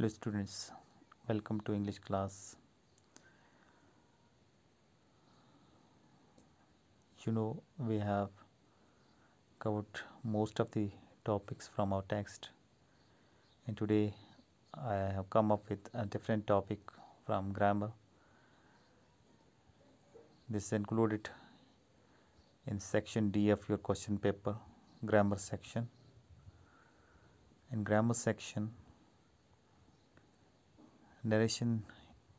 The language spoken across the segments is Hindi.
Hello students, welcome to English class. We have covered most of the topics from our text, and today I have come up with a different topic from grammar. This is included in section D of your question paper, grammar section. In grammar section, narration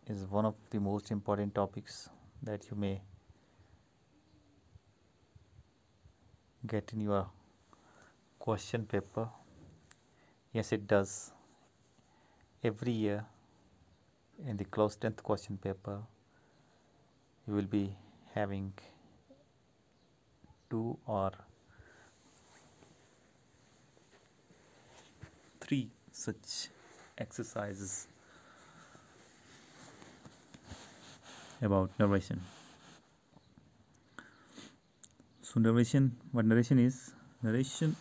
is one of the most important topics that you may get in your question paper. Yes, it does. Every year in the close 10th question paper, you will be having 2 or 3 such exercises about narration. So what narration is? Narration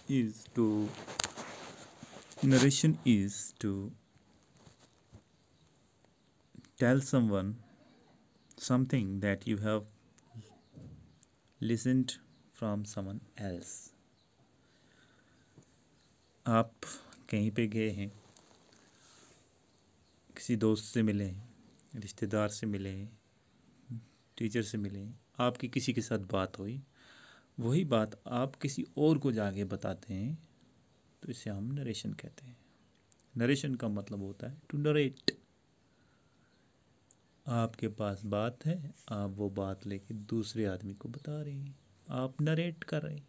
is to tell someone something that you have listened from someone else. आप कहीं पे गए हैं, किसी दोस्त से मिले हैं, रिश्तेदार से मिले हैं, टीचर से मिले हैं, आपकी किसी के साथ बात हुई, वही बात आप किसी और को जाके बताते हैं, तो इसे हम नरेशन कहते हैं. नरेशन का मतलब होता है टू नरेट. आपके पास बात है, आप वो बात लेके दूसरे आदमी को बता रहे हैं, आप नरेट कर रहे हैं.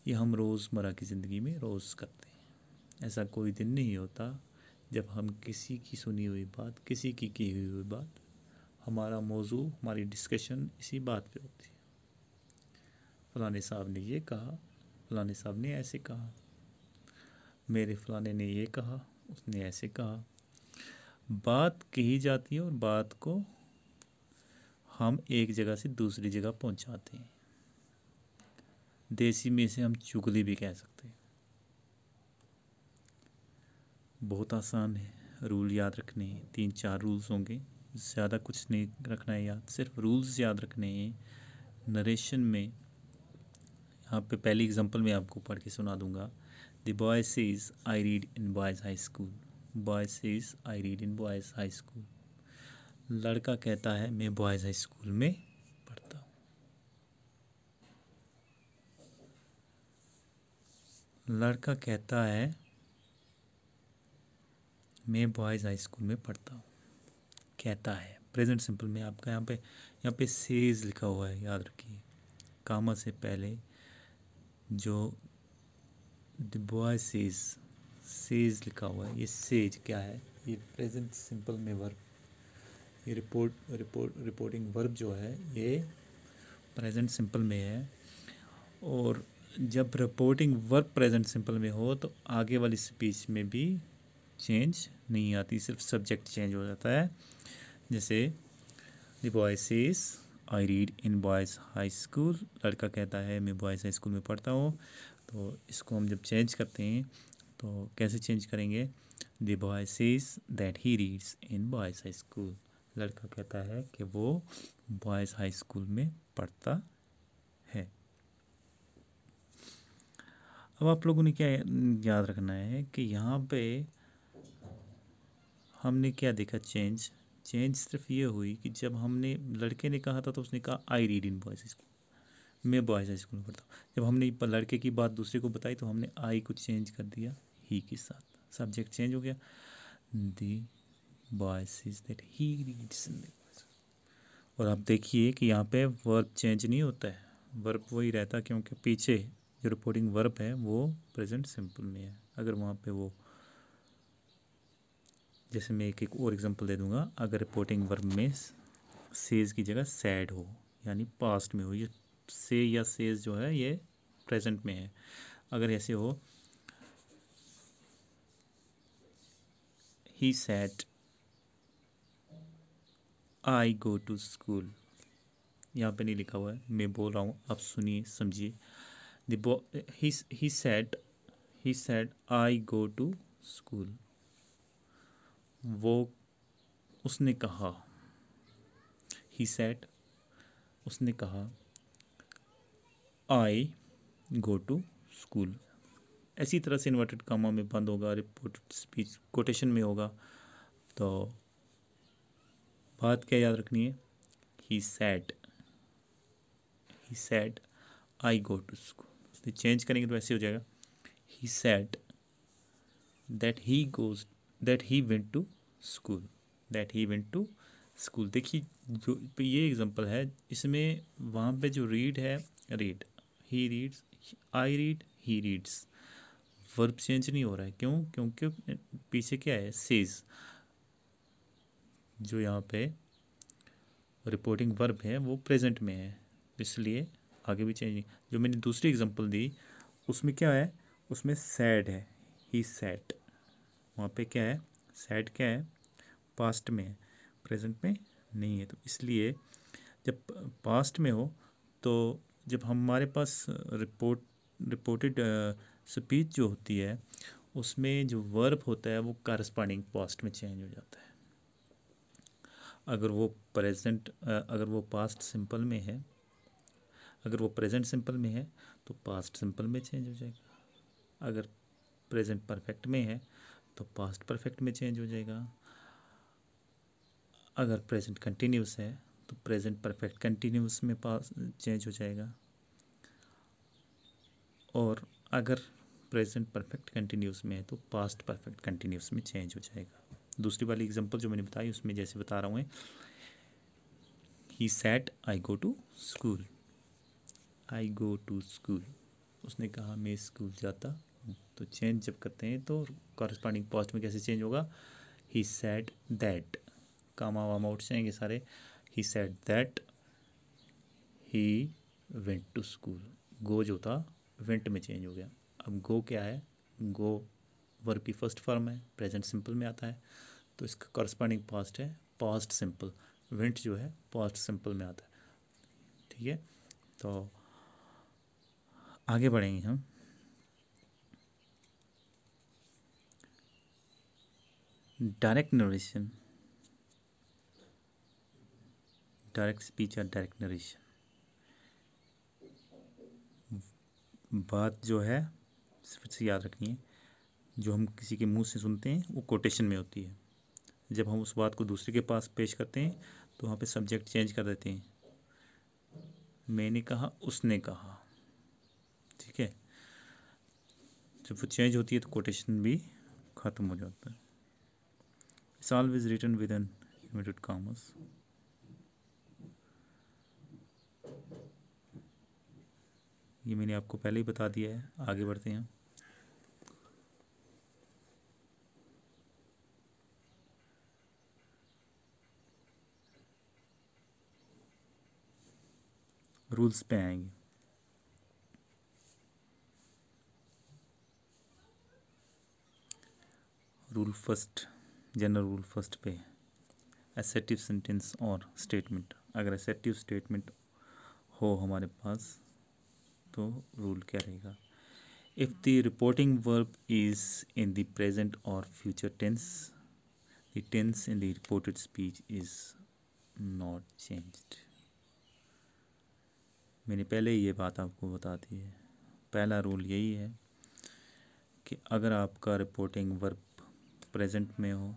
ये हम रोज़मर्रा की ज़िंदगी में रोज़ करते हैं. ऐसा कोई दिन नहीं होता जब हम किसी की सुनी हुई बात, किसी की हुई बात, हमारा मौजू, हमारी डिस्कशन इसी बात पे होती है. फलाने साहब ने ये कहा, फलाने साहब ने ऐसे कहा, मेरे फलाने ने ये कहा, उसने ऐसे कहा. बात कही जाती है और बात को हम एक जगह से दूसरी जगह पहुंचाते हैं. देसी में से हम चुगली भी कह सकते हैं. बहुत आसान है, रूल याद रखने हैं. 3-4 रूल्स होंगे, ज़्यादा कुछ नहीं रखना है याद, सिर्फ रूल्स याद रखने हैं. नरेशन में यहाँ पे पहली एग्जांपल मैं आपको पढ़ के सुना दूंगा. The boy says I read in boys high school. Boy says I read in boys high school. लड़का कहता है मैं बॉयज़ हाई स्कूल में पढ़ता हूँ. लड़का कहता है मैं बॉयज़ हाई स्कूल में पढ़ता हूँ. कहता है प्रेजेंट सिंपल में आपका यहाँ पे सेज लिखा हुआ है, याद रखिए. कामा से पहले जो द बॉय सेज लिखा हुआ है, ये सेज क्या है? ये प्रेजेंट सिंपल में वर्ब. ये रिपोर्टिंग वर्ब जो है ये प्रेजेंट सिंपल में है. और जब रिपोर्टिंग वर्ब प्रेजेंट सिंपल में हो तो आगे वाली स्पीच में भी चेंज नहीं आती, सिर्फ सब्जेक्ट चेंज हो जाता है. जैसे the boy says I read in boys high school. लड़का कहता है मैं बॉयज़ हाई स्कूल में पढ़ता हूँ. तो इसको हम जब चेंज करते हैं तो कैसे चेंज करेंगे? The boy says that he reads in boys high school. लड़का कहता है कि वो बॉयज़ हाई स्कूल में पढ़ता है. अब आप लोगों ने क्या याद रखना है कि यहाँ पे हमने क्या देखा? चेंज सिर्फ ये हुई कि जब हमने लड़के ने कहा था तो उसने कहा I read in boys school, मैं बॉयज़ हाई स्कूल में पढ़ता हूँ. जब हमने लड़के की बात दूसरे को बताई तो हमने आई को चेंज कर दिया ही के साथ, सब्जेक्ट चेंज हो गया. The boy says that he reads. और आप देखिए कि यहाँ पे वर्ब चेंज नहीं होता है, वर्ब वही रहता है, क्योंकि पीछे जो रिपोर्टिंग वर्ब है वो प्रेजेंट सिंपल में है. अगर वहाँ पे वो, जैसे मैं एक और एग्जांपल दे दूंगा, अगर रिपोर्टिंग वर्ब में सेज की जगह सैड हो, यानी पास्ट में हो, ये से या सेज जो है ये प्रेजेंट में है. अगर ऐसे हो he said I go to school, यहाँ पे नहीं लिखा हुआ है, मैं बोल रहा हूँ, आप सुनिए समझिए. He said I go to school. वो उसने कहा, ही सेड, उसने कहा, आई गो टू स्कूल। इसी तरह से इन्वर्टेड कामा में बंद होगा, रिपोर्टेड स्पीच कोटेशन में होगा। तो बात क्या याद रखनी है, he said I go to school. तो चेंज करेंगे तो ऐसे हो जाएगा, he said that he went to school, देखिए जो ये एग्जांपल है, इसमें वहाँ पे जो रीड है, read, he reads, I read, he reads, verb change नहीं हो रहा है। क्यों? क्योंकि पीछे क्या है, सेज। जो यहाँ पे रिपोर्टिंग वर्ब है वो प्रेजेंट में है, इसलिए आगे भी चेंज नहीं। जो मैंने दूसरी एग्जांपल दी उसमें क्या है, उसमें सैड है, ही सैड। वहाँ पे क्या है, सैड क्या है, पास्ट में है, प्रेजेंट में नहीं है। तो इसलिए जब पास्ट में हो तो जब हमारे पास रिपोर्टेड स्पीच जो होती है उसमें जो वर्ब होता है वो करस्पॉन्डिंग पास्ट में चेंज हो जाता है। अगर वो पास्ट सिंपल में है, अगर वो प्रेजेंट सिंपल में है तो पास्ट सिंपल में चेंज हो जाएगा। अगर प्रेजेंट परफेक्ट में है तो पास्ट परफेक्ट में चेंज हो जाएगा। अगर प्रेजेंट कंटिन्यूस है तो प्रेजेंट परफेक्ट कंटिन्यूस में चेंज हो जाएगा। और अगर प्रेजेंट परफेक्ट कंटिन्यूस में है तो पास्ट परफेक्ट कंटिन्यूस में चेंज हो जाएगा। दूसरी वाली एग्जांपल जो मैंने बताई उसमें जैसे बता रहा हूँ, he said I go to school, I go to school, उसने कहा मैं स्कूल जाता हूँ। तो चेंज जब करते हैं तो कॉरस्पॉन्डिंग पास्ट में कैसे चेंज होगा, ही सेड दैट, कामा वामा उठ जाएंगे सारे, he said that he went to school. Go जो था वेंट में चेंज हो गया। अब गो क्या है, गो वर्ब की फर्स्ट फॉर्म है, प्रेजेंट सिंपल में आता है, तो इसका कॉरस्पॉन्डिंग पास्ट है पास्ट सिंपल। वेंट जो है पास्ट सिंपल में आता है। ठीक है, तो आगे बढ़ेंगे हम। डायरेक्ट नरेशन, डायरेक्ट स्पीच या डायरेक्ट नरेशन, बात जो है फिर से याद रखनी है, जो हम किसी के मुंह से सुनते हैं वो कोटेशन में होती है। जब हम उस बात को दूसरे के पास पेश करते हैं तो वहाँ पे सब्जेक्ट चेंज कर देते हैं, मैंने कहा, उसने कहा। ठीक है, जब वो चेंज होती है तो कोटेशन भी ख़त्म हो जाता है। It's always written with an inverted commas. ये मैंने आपको पहले ही बता दिया है, आगे बढ़ते हैं। रूल्स पे आएंगे। Rule first, general rule first पे, एसेटिव सेंटेंस और स्टेटमेंट। अगर एसेटिव स्टेटमेंट हो हमारे पास तो रूल क्या रहेगा, if the reporting verb is in the present or future tense, the tense in the reported speech is not changed. मैंने पहले ही ये बात आपको बता दी है। पहला रूल यही है कि अगर आपका रिपोर्टिंग वर्ब प्रेजेंट में हो,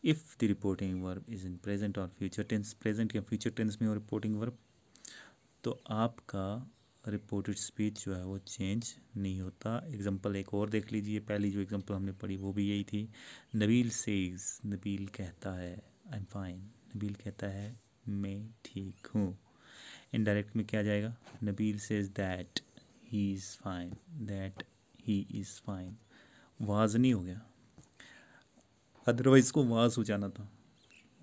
if the reporting verb is in present or future tense, present या फ्यूचर टेंस में हो रिपोर्टिंग वर्ब, तो आपका रिपोर्टेड स्पीच जो है वो चेंज नहीं होता। एग्जांपल एक और देख लीजिए, पहली जो एग्जांपल हमने पढ़ी वो भी यही थी। नबील सेज, नबील कहता है आई एम फाइन, नबील कहता है मैं ठीक हूँ। इनडायरेक्ट में क्या जाएगा, Nabeel says that he is fine, that he is fine. Was नहीं हो गया, अदरवाइज को वाज हो जाना था।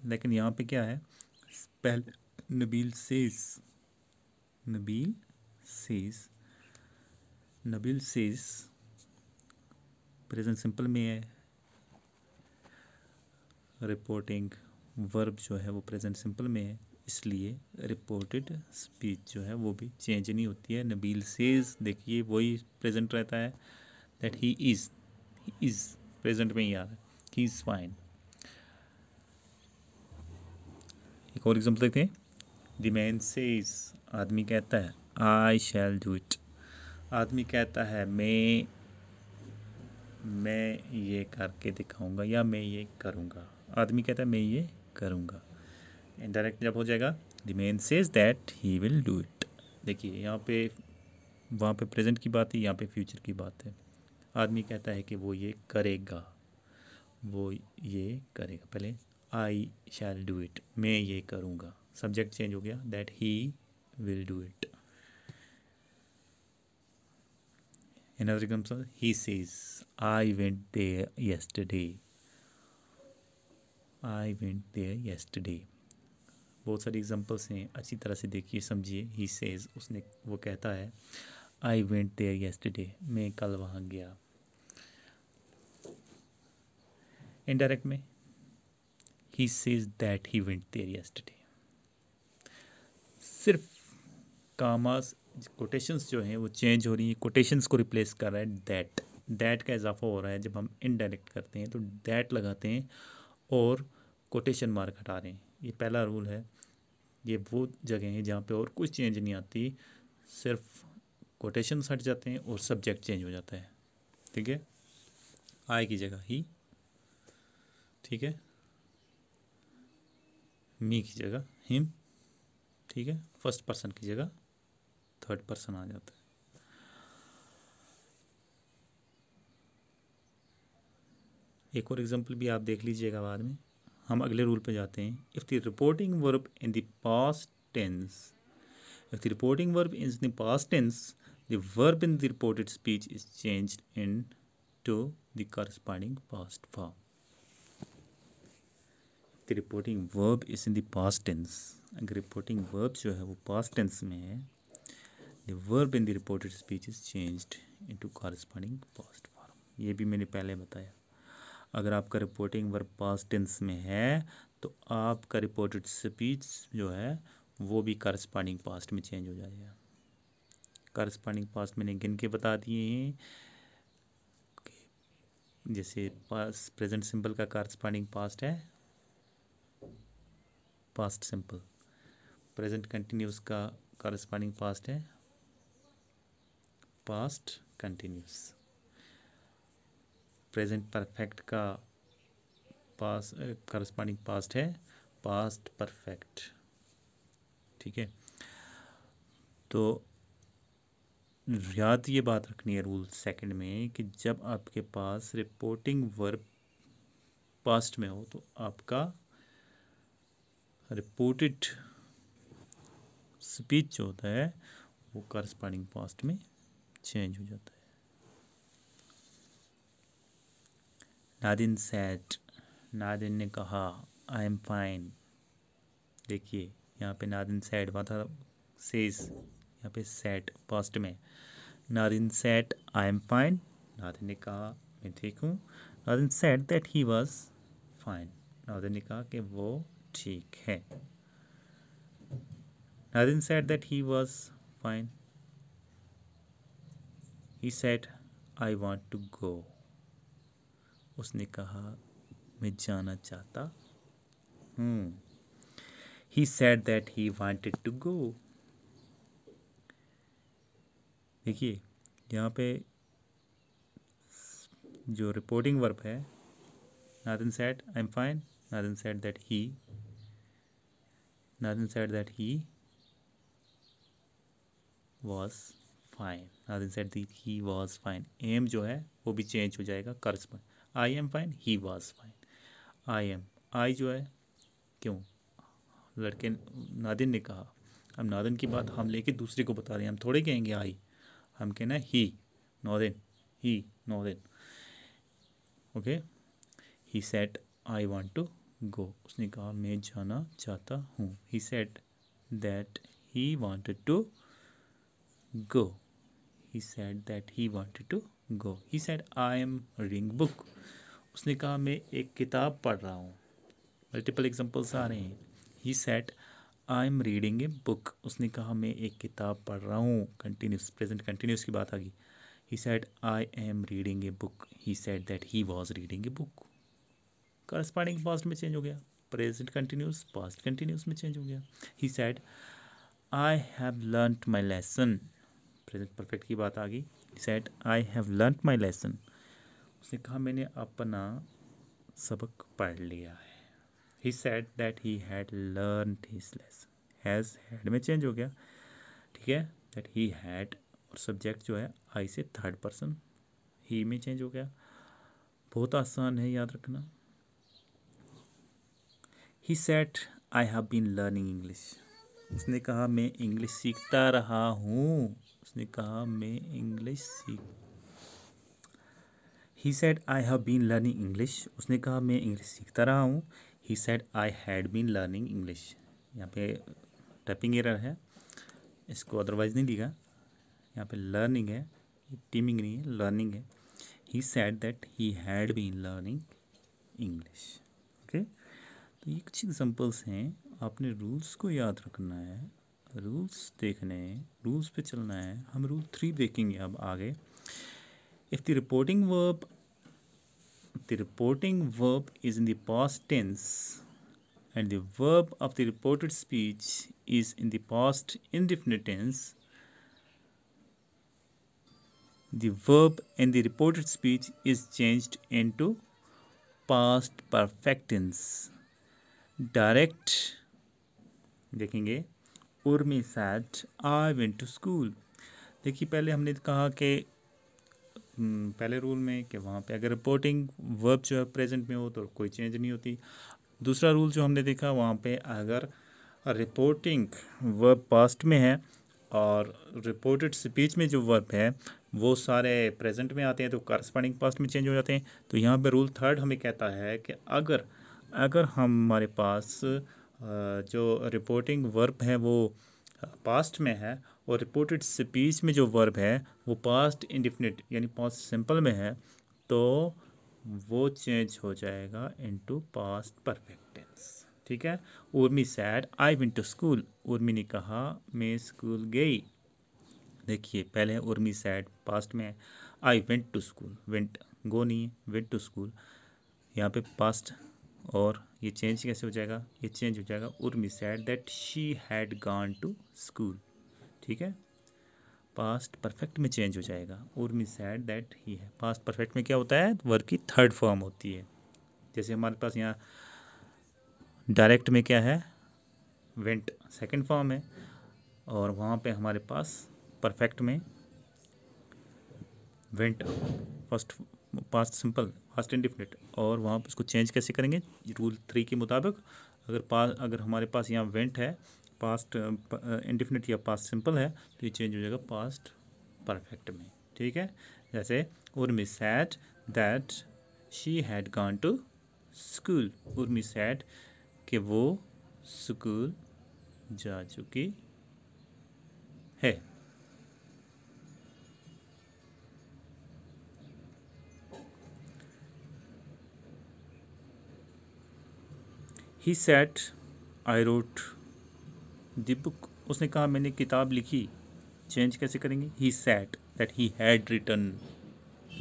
लेकिन यहाँ पे क्या है, पहले Nabeel says, Nabeel says, Nabeel says present simple में है, रिपोर्टिंग वर्ब जो है वो प्रेजेंट सिंपल में है, इसलिए रिपोर्टेड स्पीच जो है वो भी चेंज नहीं होती है। नबील सेज देखिए वही प्रेजेंट रहता है, दैट ही इज़ प्रेजेंट में ही आ रहा है, ही इज़ फाइन। एक और एग्जाम्पल देखते हैं। द मैन सेज, आदमी कहता है, आई शैल डू इट, आदमी कहता है मैं ये करके दिखाऊंगा या मैं ये करूँगा। आदमी कहता है मैं ये करूँगा। इनडायरेक्ट जब हो जाएगा, the man says that he will do it. देखिए यहाँ पे, वहाँ पे प्रेजेंट की बात है, यहाँ पे फ्यूचर की बात है। आदमी कहता है कि वो ये करेगा, वो ये करेगा। पहले आई शैल डू इट, मैं ये करूँगा, सब्जेक्ट चेंज हो गया, that he will do it. Another example, he says, I went there yesterday. I went there yesterday. बहुत सारी एग्जांपल्स हैं, अच्छी तरह से देखिए समझिए। he says, उसने, वो कहता है, I went there yesterday, मैं कल वहाँ गया। इनडायरेक्ट में he says that he went there yesterday। सिर्फ कामास, कोटेशंस जो हैं वो चेंज हो रही हैं, कोटेशंस को रिप्लेस कर रहा है दैट का इजाफा हो रहा है। जब हम इनडायरेक्ट करते हैं तो दैट लगाते हैं और कोटेशन मार्क हटा रहे हैं। ये पहला रूल है। ये वो जगह हैं जहाँ पे और कुछ चेंज नहीं आती, सिर्फ कोटेशन हट जाते हैं और सब्जेक्ट चेंज हो जाता है। ठीक है, आई की जगह ही, ठीक है, मी की जगह हिम, ठीक है, फर्स्ट पर्सन की जगह थर्ड पर्सन आ जाता है। एक और एग्जांपल भी आप देख लीजिएगा बाद में। हम अगले रूल पे जाते हैं। If the reporting verb in the past tense, if the reporting verb is in the past tense, the verb in the reported speech is changed into the corresponding past form. The reporting verb is in the past tense, अगर रिपोर्टिंग वर्ब जो है वो पास्ट टेंस में है, the verb in the reported speech is changed into corresponding past form. ये भी मैंने पहले बताया। अगर आपका रिपोर्टिंग वर्ब पास्ट टेंस में है तो आपका रिपोर्टेड स्पीच जो है वो भी करस्पॉन्डिंग पास्ट में चेंज हो जाएगा। करस्पॉन्डिंग पास्ट मैंने गिन के बता दिए हैं। जैसे पास्ट प्रेजेंट सिंपल का करस्पॉन्डिंग पास्ट है पास्ट सिंपल, प्रेजेंट कंटिन्यूस का करस्पॉन्डिंग पास्ट है पास्ट कंटिन्यूस, प्रेजेंट परफेक्ट का पास करस्पॉन्डिंग पास्ट है पास्ट परफेक्ट। ठीक है, तो याद ये बात रखनी है रूल सेकंड में कि जब आपके पास रिपोर्टिंग वर्ब पास्ट में हो तो आपका रिपोर्टेड स्पीच जो होता है वो करस्पॉन्डिंग पास्ट में चेंज हो जाता है। नादिन सैड, नादिन ने कहा, आई एम फाइन। देखिए यहाँ पे नादिन सैड वहाँ था सेज, यहाँ पे सैड पास्ट में। Nadine said I am fine, Nadine ने कहा मैं ठीक हूँ। Nadine said that he was fine, Nadine ने कहा कि वो ठीक है। Nadine said that he was fine, he said I want to go, उसने कहा मैं जाना चाहता हूँ। He said that he wanted to go. देखिए यहाँ पे जो रिपोर्टिंग वर्ब है, Nadine said I am fine, Nadine said that he, नादिन said that he was fine, Nadine said that he was fine. Am जो है वो भी चेंज हो जाएगा correspond, I am fine, he was fine. I am, I जो है क्यों, लड़के नादिन ने कहा। अब नादिन की बात हम लेके दूसरे को बता रहे हैं, हम थोड़े कहेंगे आई, हम कहना he, Nadine, he, Nadine. Okay, he said I want to go, उसने कहा मैं जाना चाहता हूँ। He said that he wanted to go, he said that he wanted to go. He said I am reading book, उसने कहा मैं एक किताब पढ़ रहा हूँ। मल्टीपल एग्जांपल्स आ रहे हैं। ही said I am reading a book, उसने कहा मैं एक किताब पढ़ रहा हूँ। कंटिन्यूस, प्रेजेंट कंटिन्यूस की बात आ गई। ही said I am reading a book, he said that he was reading a book. Corresponding past में चेंज हो गया, प्रेजेंट कंटिन्यूस पास्ट कंटिन्यूस में चेंज हो गया। ही said I have learned my lesson, present perfect की बात आ गई। ही said I have learned my lesson, उसने कहा मैंने अपना सबक पढ़ लिया है। He said that he had learned his lesson, has had में चेंज हो गया, ठीक है। दैट ही हैड और सब्जेक्ट जो है आई से थर्ड पर्सन ही में चेंज हो गया। बहुत आसान है याद रखना। He said I have been learning English, उसने कहा मैं इंग्लिश सीखता रहा हूँ, उसने कहा मैं इंग्लिश सीख। He said I have been learning English, उसने कहा मैं इंग्लिश सीखता रहा हूँ। He said I had been learning English, यहाँ पे टाइपिंग एरर है, इसको अदरवाइज नहीं लिखा, यहाँ पे लर्निंग है, टीमिंग नहीं है, लर्निंग है। He said that he had been learning English. Okay, तो ये कुछ एग्जांपल्स हैं, आपने रूल्स को याद रखना है, रूल्स देखने हैं, रूल्स पे चलना है। हम रूल 3 देखेंगे अब आगे। If the reporting verb is in the past tense and the verb of the reported speech is in the past indefinite tense, the verb in the reported speech is changed into past perfect tense. Direct देखेंगे, Urmi said I went to school। देखिए पहले हमने कहा कि पहले रूल में कि वहाँ पे अगर रिपोर्टिंग वर्ब जो है प्रेजेंट में हो तो कोई चेंज नहीं होती। दूसरा रूल जो हमने देखा वहाँ पे अगर रिपोर्टिंग वर्ब पास्ट में है और रिपोर्टेड स्पीच में जो वर्ब है वो सारे प्रेजेंट में आते हैं तो करस्पॉन्डिंग पास्ट में चेंज हो जाते हैं। तो यहाँ पे रूल 3 हमें कहता है कि अगर हमारे पास जो रिपोर्टिंग वर्ब है वो पास्ट में है और रिपोर्टेड स्पीच में जो वर्ब है वो पास्ट इंडिफिनिट यानी पास्ट सिंपल में है तो वो चेंज हो जाएगा इनटू पास्ट परफेक्ट टेंस, ठीक है। Urmi said I went to school, Urmi ने कहा मैं स्कूल गई। देखिए पहले है उर्मी सैड पास्ट में है, I went to school, went go नहीं है, वेंट टू स्कूल यहाँ पे पास्ट, और ये चेंज कैसे हो जाएगा, ये चेंज हो जाएगा Urmi said that she had gone to school, ठीक है। पास्ट परफेक्ट में चेंज हो जाएगा, उर्मी सैड दैट ही है। पास्ट परफेक्ट में क्या होता है, वर्ब की थर्ड फॉर्म होती है। जैसे हमारे पास यहाँ डायरेक्ट में क्या है, वेंट सेकंड फॉर्म है, और वहाँ पे हमारे पास परफेक्ट में went first past simple past indefinite, और वहाँ पे उसको चेंज कैसे करेंगे रूल 3 के मुताबिक। अगर हमारे पास यहाँ वेंट है पास्ट इंडिफिनिट या पास्ट सिंपल है तो ये चेंज हो जाएगा पास्ट परफेक्ट में, ठीक है। जैसे Urmi said that she had gone to school, Urmi said कि वो स्कूल जा चुकी है। He said I wrote the book, उसने कहा मैंने किताब लिखी, चेंज कैसे करेंगे, he said that he had written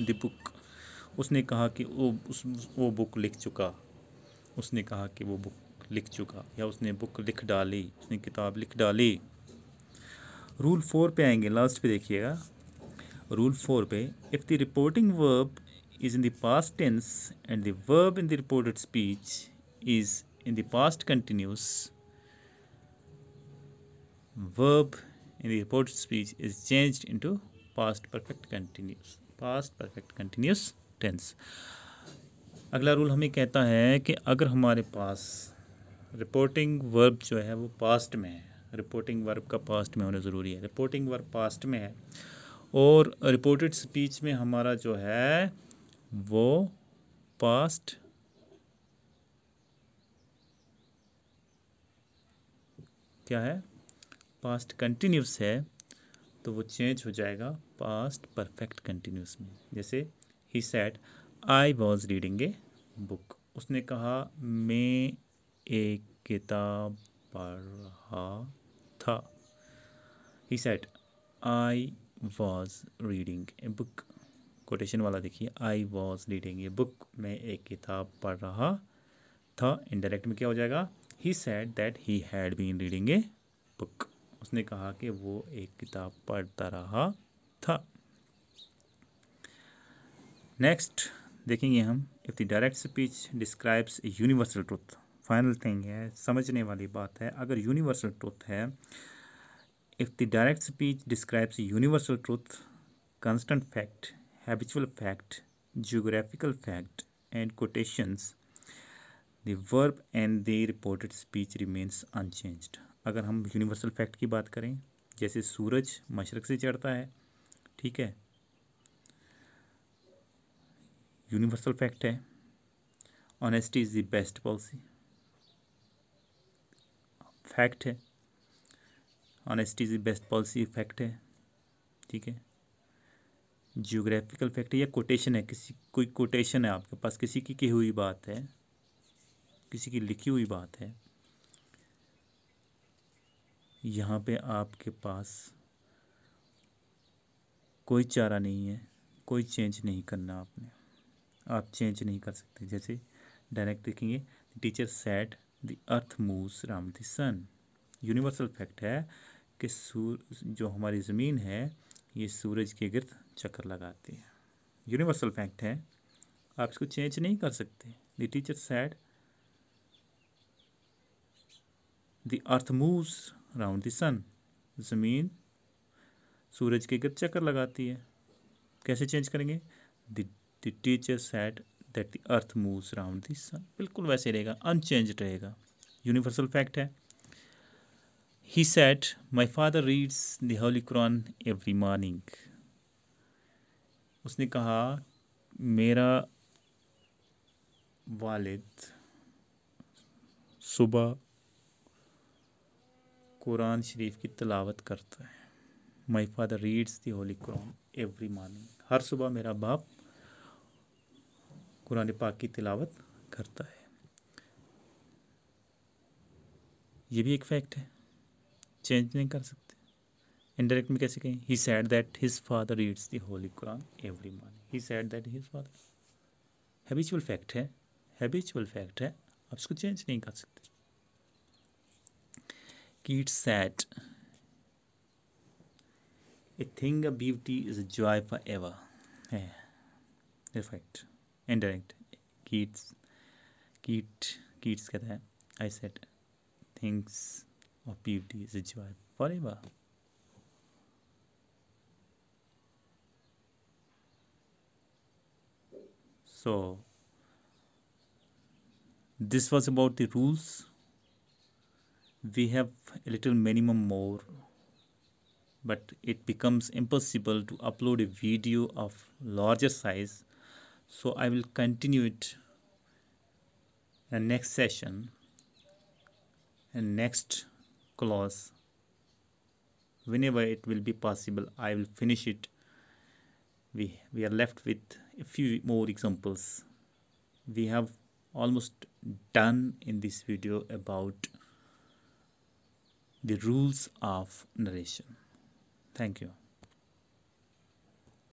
the book, उसने कहा कि वो बुक लिख चुका, उसने कहा कि वो बुक लिख चुका या उसने बुक लिख डाली, उसने किताब लिख डाली। रूल 4 पे आएंगे, लास्ट पे देखिएगा रूल 4 पे, if the reporting verb is in the past tense and the verb in the reported speech is in the past continuous, verb in the reported speech is changed into past perfect continuous tense। अगला रूल हमें कहता है कि अगर हमारे पास रिपोर्टिंग वर्ब जो है वो पास्ट में है, रिपोर्टिंग वर्ब का पास्ट में होना ज़रूरी है, रिपोर्टिंग वर्ब पास्ट में है और रिपोर्टेड स्पीच में हमारा जो है वो पास्ट क्या है, पास्ट कंटिन्यूस है, तो वो चेंज हो जाएगा पास्ट परफेक्ट कंटिन्यूस में। जैसे ही said I was reading a book, उसने कहा मैं एक किताब पढ़ रहा था। ही said I was reading a book, quotation वाला देखिए, I was reading a book, मैं एक किताब पढ़ रहा था। इनडायरेक्ट में क्या हो जाएगा? He said that he had been reading a book. उसने कहा कि वो एक किताब पढ़ता रहा था। नेक्स्ट देखेंगे हम, if the direct speech describes a universal truth. Final thing है, समझने वाली बात है। अगर यूनिवर्सल ट्रुथ है, if the direct speech describes universal truth, constant fact, habitual fact, geographical fact, and quotations, the verb and the reported speech remains unchanged. अगर हम यूनिवर्सल फैक्ट की बात करें, जैसे सूरज मशरक से चढ़ता है, ठीक है, यूनिवर्सल फैक्ट है। Honesty is the best policy, fact है। Honesty is the best policy, fact है, ठीक है। जियोग्राफिकल फैक्ट है या कोटेशन है, किसी कोई कोटेशन है आपके पास, किसी की कही हुई बात है, किसी की लिखी हुई बात है, यहाँ पे आपके पास कोई चारा नहीं है, कोई चेंज नहीं करना आपने, आप चेंज नहीं कर सकते। जैसे डायरेक्ट देखेंगे, teacher said the earth moves around the sun. Universal fact है कि जो हमारी ज़मीन है ये सूरज के गिर्द चक्कर लगाती है। यूनिवर्सल फैक्ट है, आप इसको चेंज नहीं कर सकते। The teacher said the earth moves around the sun. ज़मीन सूरज के गिर्द चक्कर लगाती है, कैसे चेंज करेंगे? The teacher said that the earth moves around the sun, बिल्कुल वैसे रहेगा, अनचेंज्ड रहेगा। यूनिवर्सल फैक्ट है। He said my father reads the holy Quran every morning. उसने कहा मेरा वालिद सुबह कुरान शरीफ की तिलावत करता है। My father reads the holy Quran every morning. हर सुबह मेरा बाप कुरान पाक की तिलावत करता है। ये भी एक फैक्ट है, चेंज नहीं कर सकते। इनडायरेक्ट में कैसे कहें? ही said that his father reads the holy Quran every morning. He said that his father, habitual fact है, हैबिचुअल फैक्ट है, आप इसको चेंज नहीं कर सकते। Keats said a thing of beauty is a joy for ever है, फैक्ट। इनडायरेक्ट, कीट्स कहता है I said things of beauty is a joy for ever. So this was about the rules. We have a little minimum more, but it becomes impossible to upload a video of larger size. So I will continue it in next session and next class. Whenever it will be possible, I will finish it. We are left with a few more examples. We have almost done in this video about the rules of narration. Thank you.